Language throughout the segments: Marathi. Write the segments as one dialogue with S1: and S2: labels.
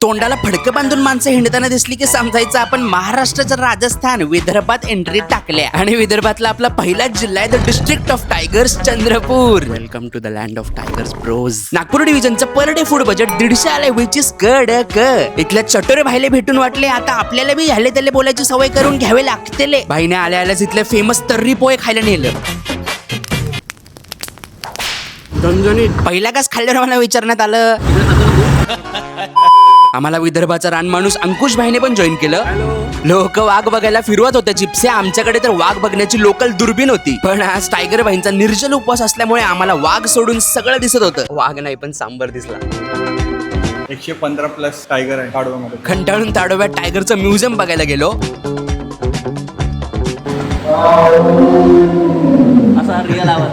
S1: तोंडाला फडकं बांधून माणसं हिंडताना दिसली की समजायचं आपण महाराष्ट्राचं राजस्थान विदर्भात एंट्री टाकल्या. आणि विदर्भातला आपला पहिला जिल्हा आहे the district of tigers Chandrapur. Welcome to the land of tigers bros. Nagpur डिव्हिजनचं पर डे फूड बजेट 150 आलंय, विच इज कडक. इथल्या चटोरे भाईले भेटून वाटले आता आपल्याला बी ह्याले त्याले बोलायची सवय करून घ्यावे लागते. भाईने आल्या आल्याच इथले फेमस तर्री पोहे खायला नेलं. पहिला घास खाल्ल्यावर मला विचारण्यात आलं. आम्हाला विदर्भाचा रानमाणूस अंकुश भाईने पण जॉईन केलं. लोक वाघ बघायला फिरवत होते चिप्से, आमच्याकडे तर वाघ बघण्याची लोकल दुर्बीण होती. पण आज टायगर भाईंचा निर्जल उपवास असल्यामुळे आम्हाला वाघ सोडून सगळं दिसत होतं. वाघ नाही पण सांबर दिसला.
S2: 115+ टायगर आहे ताडोबामध्ये.
S1: कंटाळून ताडोब्यात टायगरचं म्युझियम बघायला गेलो.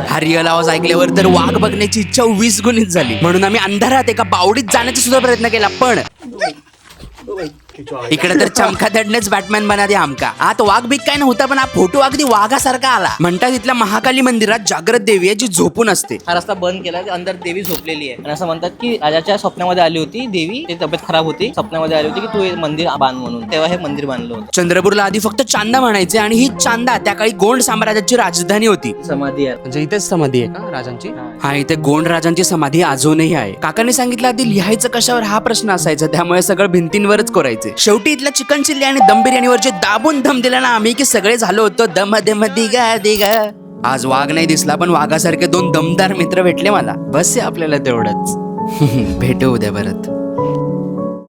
S1: हा रिअल आवाज ऐकल्यावर तर वाघ बघण्याची इच्छा 20 गुणित झाली. म्हणून आम्ही अंधारात एका बावडीत जाण्याचा सुद्धा प्रयत्न केला. पण इकडे तर चमकादडनेच बॅटमॅन बना दे आमका. आत वाघ बीक काय नव्हता, पण हा फोटो अगदी वाघासारखा आला. म्हणतात इथल्या महाकाली मंदिरात जागृत देवी आहे जी झोपून असते.
S3: हा रस्ता बंद केला, अंदर देवी झोपलेली आहे. आणि असं म्हणतात की राजाच्या स्वप्नामध्ये आली होती देवी, त्याची तब्येत खराब होती, स्वप्नामध्ये आली होती की तू हे मंदिर बांध म्हणून. तेव्हा हे मंदिर बांधलं होतं.
S1: चंद्रपूरला आधी फक्त चांदा म्हणायचे आणि ही चांदा त्या काळी गोंड साम्राज्याची राजधानी होती.
S3: समाधी आहे
S1: म्हणजे इथेच समाधी आहे का राजांची? हा, इथे गोंड राजांची समाधी अजूनही आहे. काकांनी सांगितलं आधी लिहायचं कशावर हा प्रश्न असायचा, त्यामुळे सगळं भिंतींवरच करायचे. शेवटी इथल्या चिकन चिल्ली आणि दम बिर्याणीवर जे दाबून दम दिला ना आम्ही की सगळे झालो होतो दम दम दिगा दिगा. आज वाघ नाही दिसला, पण वाघासारखे 2 दमदार मित्र भेटले मला. बस आहे आपल्याला तेवढंच. भेटू उद्या परत.